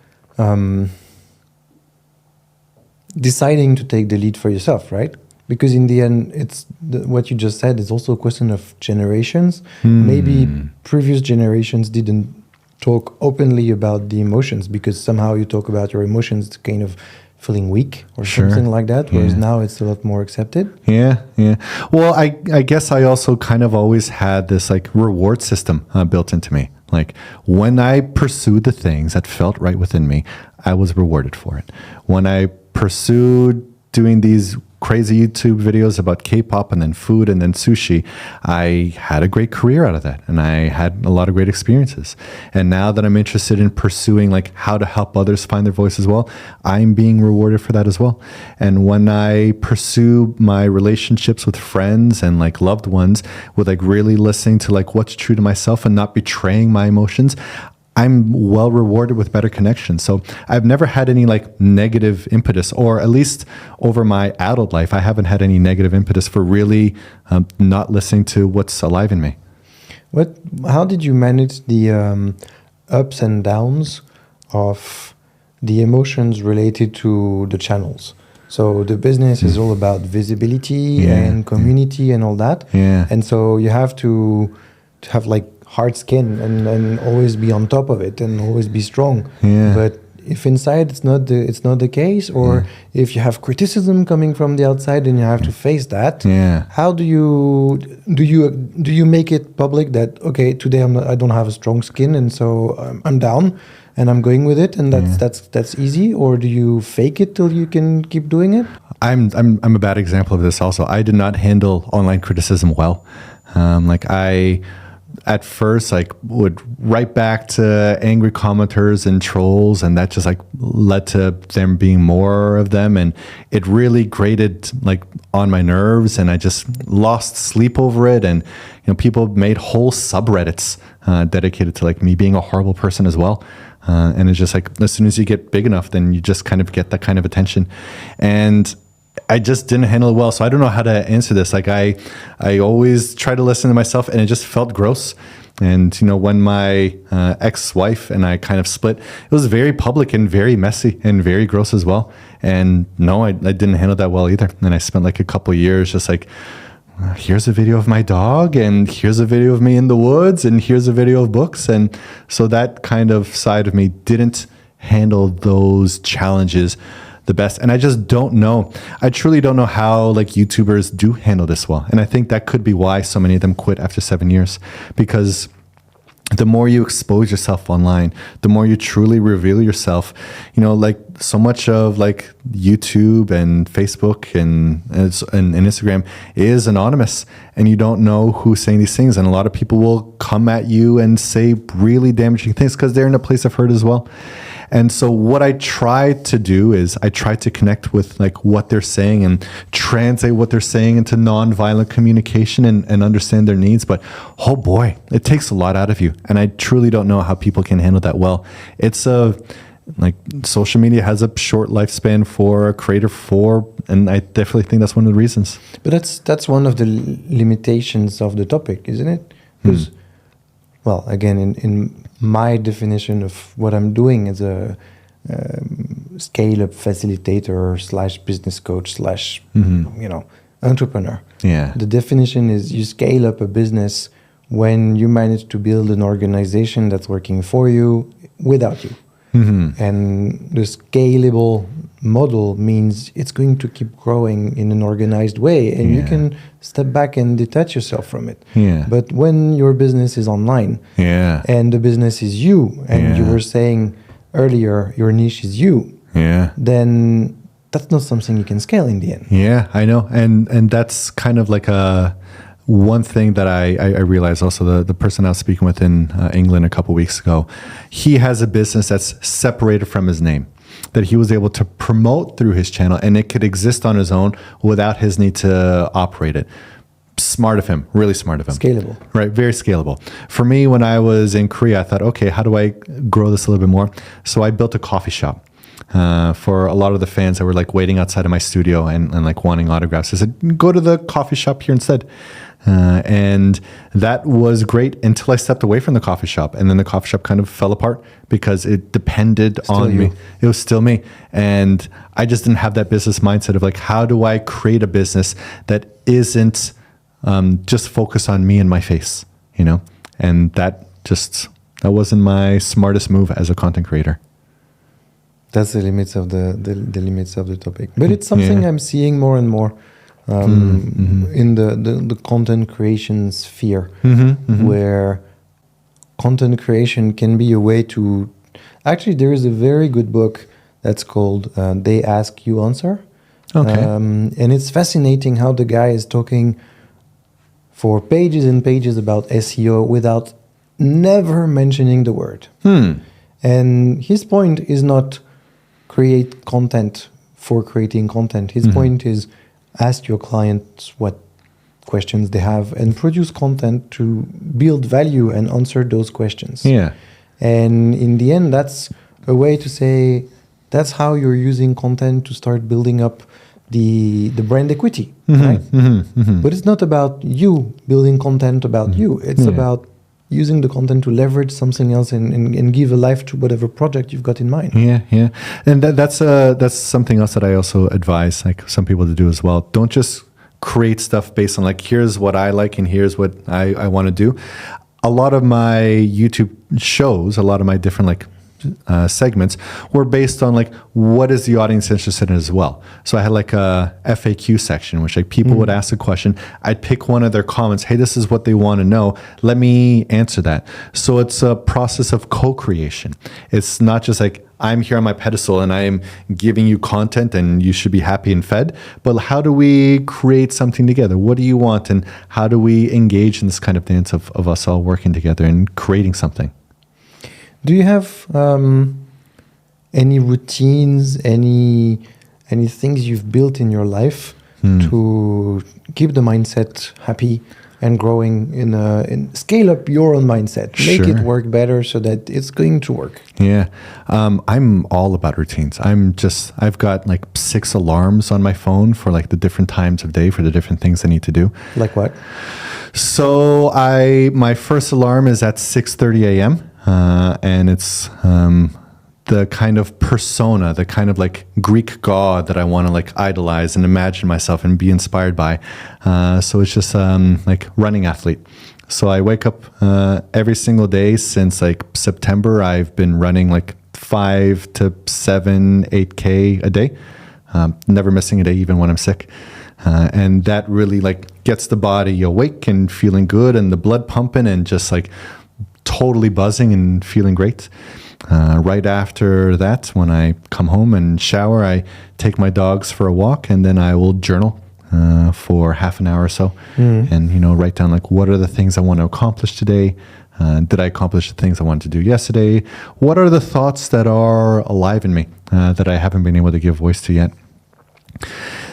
deciding to take the lead for yourself, right? Because in the end, what you just said is also a question of generations. Maybe previous generations didn't talk openly about the emotions because somehow you talk about your emotions kind of feeling weak or something like that, whereas now it's a lot more accepted. Yeah. Well, I guess I also kind of always had this like reward system built into me. Like when I pursued the things that felt right within me, I was rewarded for it. When I pursued doing these crazy YouTube videos about K-pop and then food and then sushi, I had a great career out of that. And I had a lot of great experiences. And now that I'm interested in pursuing like how to help others find their voice as well, I'm being rewarded for that as well. And when I pursue my relationships with friends and like loved ones with like really listening to like what's true to myself and not betraying my emotions, I'm well rewarded with better connections. So I've never had any like negative impetus, or at least over my adult life, I haven't had any negative impetus for really not listening to what's alive in me. How did you manage the ups and downs of the emotions related to the channels? So the business is all about visibility and community and all that. Yeah. And so you have to have like hard skin and always be on top of it and always be strong. Yeah. But if inside it's not the case, or if you have criticism coming from the outside and you have to face that, how do you make it public that, okay, today I don't have a strong skin and so I'm down and I'm going with it, and that's easy? Or do you fake it till you can keep doing it? I'm a bad example of this also. I did not handle online criticism well. At first, like, would write back to angry commenters and trolls, and that just like led to them being more of them, and it really grated like on my nerves, and I just lost sleep over it. And people made whole subreddits dedicated to like me being a horrible person as well. And it's just like, as soon as you get big enough, then you just kind of get that kind of attention, and I just didn't handle it well. So I don't know how to answer this. Like I always try to listen to myself, and it just felt gross. And, when my ex-wife and I kind of split, it was very public and very messy and very gross as well. And no, I didn't handle that well either. And I spent like a couple of years just like, here's a video of my dog, and here's a video of me in the woods, and here's a video of books. And so that kind of side of me didn't handle those challenges the best. And I just don't know. I truly don't know how like YouTubers do handle this well. And I think that could be why so many of them quit after 7 years, because the more you expose yourself online, the more you truly reveal yourself. Like so much of like YouTube and Facebook and Instagram is anonymous, and you don't know who's saying these things. And a lot of people will come at you and say really damaging things because they're in a place of hurt as well. And so what I try to do is I try to connect with like what they're saying and translate what they're saying into nonviolent communication and understand their needs. But oh boy, it takes a lot out of you. And I truly don't know how people can handle that well. It's like social media has a short lifespan for a creator and I definitely think that's one of the reasons. But that's one of the limitations of the topic, isn't it? Because, well, again, in my definition of what I'm doing as a scale-up facilitator / business coach / entrepreneur. Yeah. The definition is you scale up a business when you manage to build an organization that's working for you without you. Mm-hmm. And the scalable model means it's going to keep growing in an organized way, and you can step back and detach yourself from it. Yeah. But when your business is online and the business is you, and you were saying earlier your niche is you, then that's not something you can scale in the end. Yeah, I know. And that's kind of like one thing that I realized also, the person I was speaking with in England a couple of weeks ago, he has a business that's separated from his name, that he was able to promote through his channel, and it could exist on his own without his need to operate it. Smart of him, really smart of him. Scalable. Right, very scalable. For me, when I was in Korea, I thought, okay, how do I grow this a little bit more? So I built a coffee shop. For a lot of the fans that were like waiting outside of my studio and like wanting autographs, I said, go to the coffee shop here instead. And that was great until I stepped away from the coffee shop, and then the coffee shop kind of fell apart because it depended on me. It was still me. And I just didn't have that business mindset of like, how do I create a business that isn't just focused on me and my face, And that wasn't my smartest move as a content creator. That's the limits of the limits of the topic. But it's something I'm seeing more and more in the content creation sphere, where content creation can be a way to... Actually, there is a very good book that's called They Ask, You Answer. Okay. And it's fascinating how the guy is talking for pages and pages about SEO without never mentioning the word. And his point is not create content for creating content. His point is ask your clients what questions they have and produce content to build value and answer those questions. Yeah. And in the end, that's a way to say that's how you're using content to start building up the brand equity, right? But it's not about you building content about you. It's about using the content to leverage something else and give a life to whatever project you've got in mind. Yeah. And that's something else that I also advise like some people to do as well. Don't just create stuff based on like, here's what I like and here's what I want to do. A lot of my YouTube shows, a lot of my different like segments were based on like, what is the audience interested in as well? So I had like a FAQ section, which like people would ask a question. I'd pick one of their comments. Hey, this is what they want to know. Let me answer that. So it's a process of co-creation. It's not just like, I'm here on my pedestal and I am giving you content and you should be happy and fed. But how do we create something together? What do you want? And how do we engage in this kind of dance of us all working together and creating something? Do you have any routines, any things you've built in your life to keep the mindset happy and growing in scale up your own mindset, make it work better so that it's going to work? Yeah. I'm all about routines. I've got like 6 alarms on my phone for like the different times of day for the different things I need to do. Like what? So my first alarm is at 6:30 a.m. And it's the kind of persona, the kind of like Greek god that I want to like idolize and imagine myself and be inspired by. So it's just like running athlete. So I wake up every single day since like September. I've been running like 5 to 7, 8K a day, never missing a day even when I'm sick. And that really like gets the body awake and feeling good and the blood pumping and just like totally buzzing and feeling great. Right after that, when I come home and shower, I take my dogs for a walk and then I will journal for half an hour or so and, write down like, what are the things I want to accomplish today? Did I accomplish the things I wanted to do yesterday? What are the thoughts that are alive in me that I haven't been able to give voice to yet?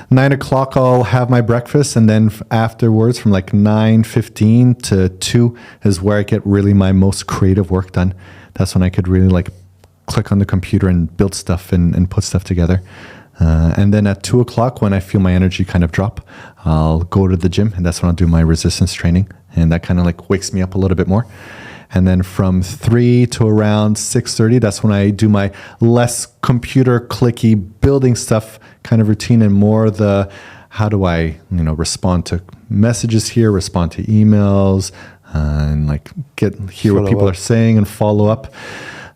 9 o'clock, I'll have my breakfast, and then afterwards, from like 9:15 to 2 is where I get really my most creative work done. That's when I could really like click on the computer and build stuff and put stuff together. And then at 2 o'clock, when I feel my energy kind of drop, I'll go to the gym, and that's when I'll do my resistance training, and that kind of like wakes me up a little bit more. And then from 3 to around 6:30, that's when I do my less computer clicky building stuff kind of routine and more the how do I, respond to messages here, respond to emails, and like hear what people are saying and follow up.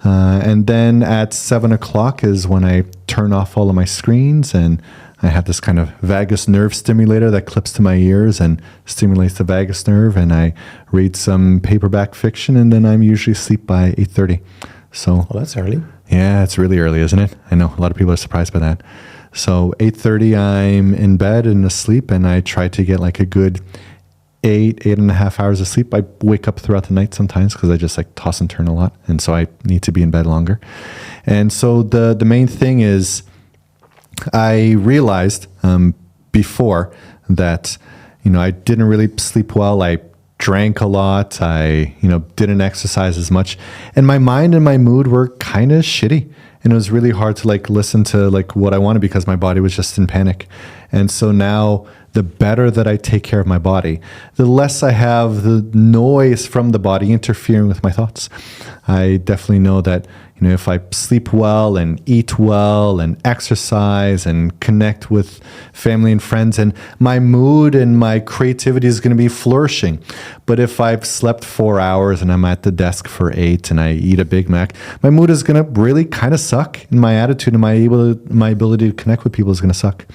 And then at 7 o'clock is when I turn off all of my screens, and I have this kind of vagus nerve stimulator that clips to my ears and stimulates the vagus nerve, and I read some paperback fiction, and then I'm usually asleep by 8:30. So, well, that's early. Yeah, it's really early, isn't it? I know a lot of people are surprised by that. So 8:30, I'm in bed and asleep, and I try to get like a good 8.5 hours of sleep. I wake up throughout the night sometimes because I just like toss and turn a lot, and so I need to be in bed longer. And so the main thing is, I realized before that, I didn't really sleep well. I drank a lot. I, didn't exercise as much. And my mind and my mood were kind of shitty. And it was really hard to like listen to like what I wanted because my body was just in panic. And so now the better that I take care of my body, the less I have the noise from the body interfering with my thoughts. I definitely know that, if I sleep well and eat well and exercise and connect with family and friends, and my mood and my creativity is going to be flourishing. But if I've slept 4 hours and I'm at the desk for 8 and I eat a Big Mac, my mood is going to really kind of suck, and my attitude and my ability to connect with people is going to suck.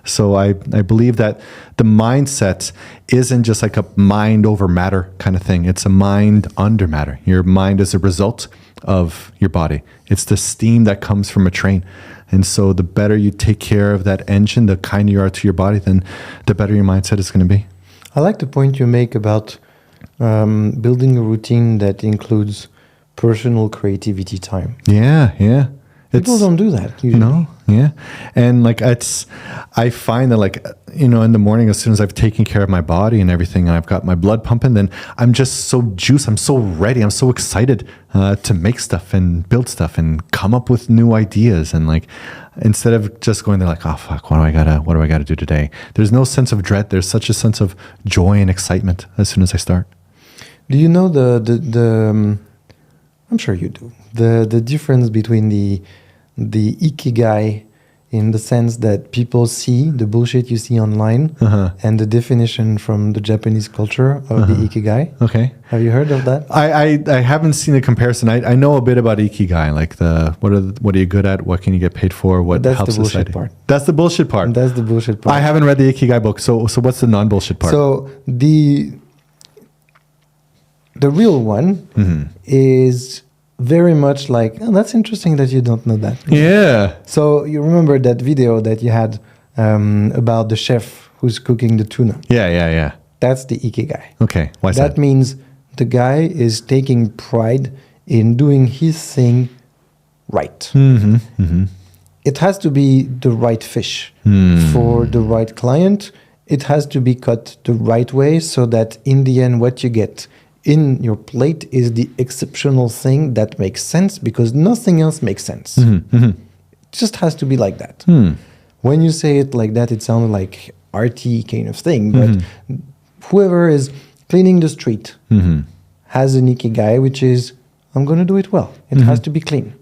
So I believe that the mindset isn't just like a mind over matter kind of thing. It's a mind under matter. Your mind is a result of your body. It's the steam that comes from a train. And so the better you take care of that engine, the kinder you are to your body, then the better your mindset is going to be. I like the point you make about building a routine that includes personal creativity time. Yeah, yeah. People don't do that usually. No, yeah. And like I find that like, you know, in the morning, as soon as I've taken care of my body and everything, and I've got my blood pumping, then I'm just so juiced. I'm so ready. I'm so excited to make stuff and build stuff and come up with new ideas. And like, instead of just going there like, oh fuck, what do I gotta do today? There's no sense of dread. There's such a sense of joy and excitement as soon as I start. Do you know the I'm sure you do. The difference between the ikigai in the sense that people see the bullshit you see online and the definition from the Japanese culture of the ikigai. Okay. Have you heard of that? I haven't seen a comparison. I know a bit about ikigai, like what are you good at? What can you get paid for? What That's helps the bullshit society? part. That's the bullshit part. That's the bullshit part. I haven't read the ikigai book. So what's the non-bullshit part? So the real one is very much like, oh, that's interesting that you don't know that. Yeah. So you remember that video that you had about the chef who's cooking the tuna? Yeah. That's the ikigai. Okay. Why is that? That means the guy is taking pride in doing his thing right. It has to be the right fish for the right client. It has to be cut the right way so that in the end what you get in your plate is the exceptional thing that makes sense, because nothing else makes sense. It just has to be like that. When you say it like that, it sounds like arty kind of thing, but whoever is cleaning the street has an ikigai, which is, I'm going to do it well. It has to be clean.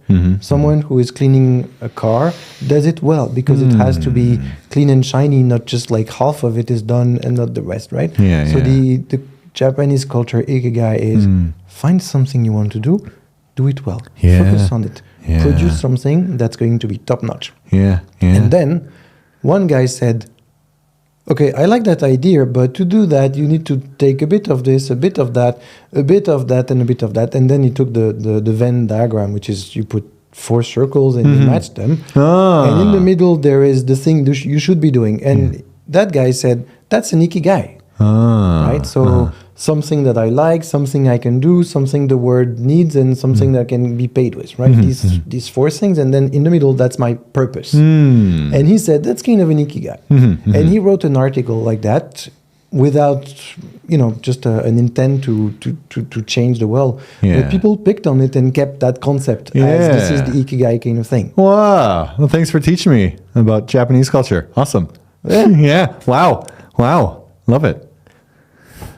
Someone who is cleaning a car does it well because it has to be clean and shiny, not just like half of it is done and not the rest, right? So the Japanese culture ikigai is find something you want to do it well. Focus on it. Produce something that's going to be top notch. And then one guy said, okay, I like that idea, but to do that, you need to take a bit of this, a bit of that, a bit of that, and a bit of that. And then he took the Venn diagram, which is you put 4 circles and you match them. And in the middle, there is the thing you should be doing. And that guy said, that's an ikigai. Right? So something that I like, something I can do, something the world needs, and something that can be paid with, right? These 4 things, and then in the middle, that's my purpose. And he said, that's kind of an ikigai. And he wrote an article like that without, just an intent to change the world. But people picked on it and kept that concept as this is the ikigai kind of thing. Wow. Well, thanks for teaching me about Japanese culture. Awesome. Wow. Love it.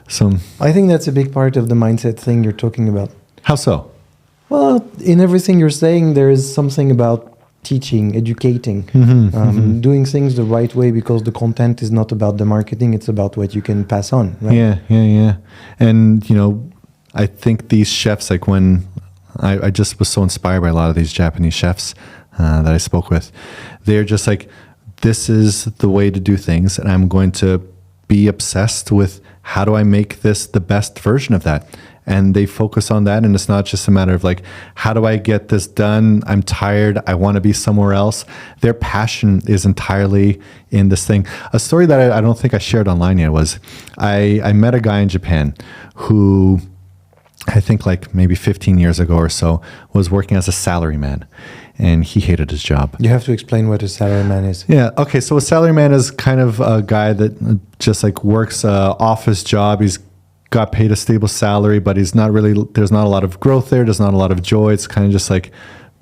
So I think that's a big part of the mindset thing you're talking about. How so? Well, in everything you're saying, there is something about teaching, educating, doing things the right way, because the content is not about the marketing, it's about what you can pass on, right? Yeah. And, I think these chefs, like when I just was so inspired by a lot of these Japanese chefs that I spoke with, they're just like, this is the way to do things, and I'm going to be obsessed with how do I make this the best version of that? And they focus on that. And it's not just a matter of like, how do I get this done? I'm tired. I want to be somewhere else. Their passion is entirely in this thing. A story that I don't think I shared online yet was I met a guy in Japan who I think like maybe 15 years ago or so was working as a salaryman. And he hated his job. You have to explain what a salaryman is. Yeah. Okay. So a salaryman is kind of a guy that just like works a office job. He's got paid a stable salary, but there's not a lot of growth there. There's not a lot of joy. It's kind of just like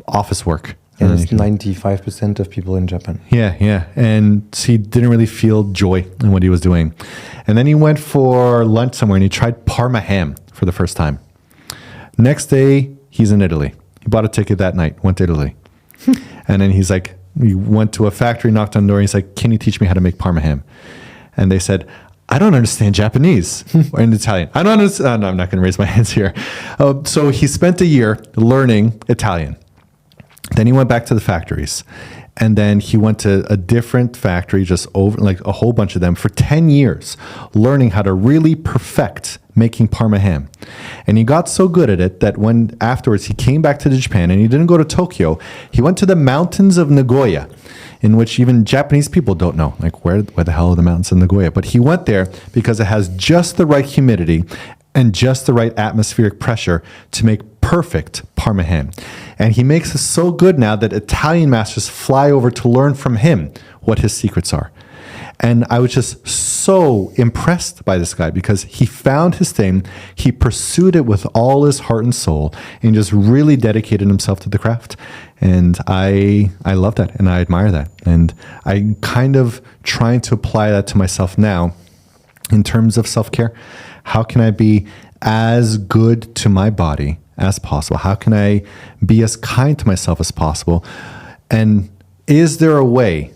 office work. And it's 95% of people in Japan. Yeah. And he didn't really feel joy in what he was doing. And then he went for lunch somewhere and he tried Parma ham for the first time. Next day, he's in Italy. He bought a ticket that night, went to Italy. And then he's like, we went to a factory, knocked on the door. And he's like, can you teach me how to make Parma ham? And they said, I don't understand Japanese or in Italian. I don't understand. No, I'm not going to raise my hands here. So he spent a year learning Italian. Then he went back to the factories. And then he went to a different factory, just over like a whole bunch of them for 10 years, learning how to really perfect making Parma ham. And he got so good at it that when afterwards he came back to Japan, and he didn't go to Tokyo, he went to the mountains of Nagoya, in which even Japanese people don't know, like where the hell are the mountains of Nagoya? But he went there because it has just the right humidity and just the right atmospheric pressure to make perfect Parma ham. And he makes it so good now that Italian masters fly over to learn from him what his secrets are. And I was just so impressed by this guy because he found his thing, he pursued it with all his heart and soul, and just really dedicated himself to the craft. And I love that, and I admire that. And I'm kind of trying to apply that to myself now in terms of self-care. How can I be as good to my body as possible? How can I be as kind to myself as possible? And is there a way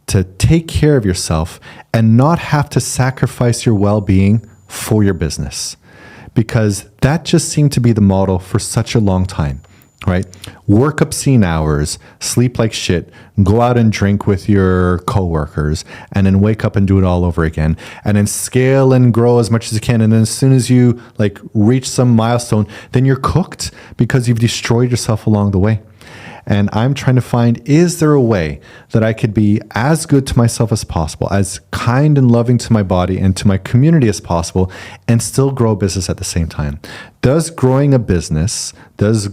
to take care of yourself and not have to sacrifice your well-being for your business? Because that just seemed to be the model for such a long time, right? Work obscene hours, sleep like shit, go out and drink with your coworkers, and then wake up and do it all over again, and then scale and grow as much as you can. And then as soon as you like reach some milestone, then you're cooked because you've destroyed yourself along the way. And I'm trying to find, is there a way that I could be as good to myself as possible, as kind and loving to my body and to my community as possible, and still grow a business at the same time? Does growing a business, does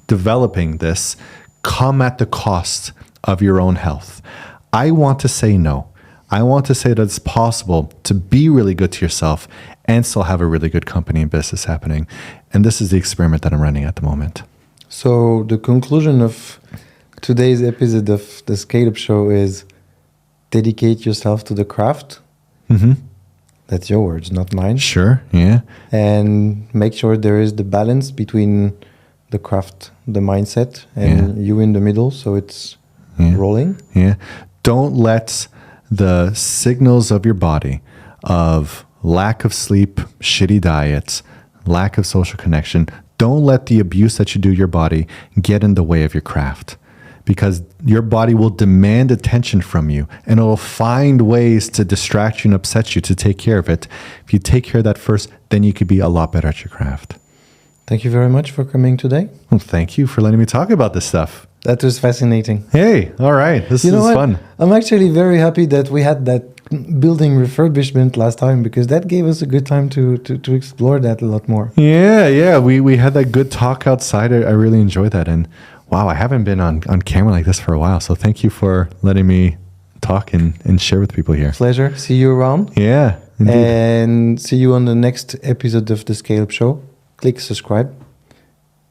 developing this come at the cost of your own health? I want to say no. I want to say that it's possible to be really good to yourself and still have a really good company and business happening. And this is the experiment that I'm running at the moment. So the conclusion of today's episode of the Scale Up Show is dedicate yourself to the craft. Mm-hmm. That's your words, not mine. Sure, yeah. And make sure there is the balance between the craft, the mindset, and you in the middle, so it's rolling. Yeah. Don't let the signals of your body of lack of sleep, shitty diets, lack of social connection, don't let the abuse that you do your body get in the way of your craft, because your body will demand attention from you, and it will find ways to distract you and upset you to take care of it. If you take care of that first, then you could be a lot better at your craft. Thank you very much for coming today. Well, thank you for letting me talk about this stuff. That was fascinating. Hey, all right. This is fun. I'm actually very happy that we had that building refurbishment last time, because that gave us a good time to explore that a lot more. Yeah. We had that good talk outside. I really enjoyed that. And wow, I haven't been on camera like this for a while. So thank you for letting me talk and share with people here. Pleasure. See you around. Yeah, indeed. And see you on the next episode of the Scale Up Show. Click subscribe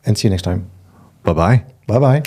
and see you next time. Bye-bye. Bye-bye.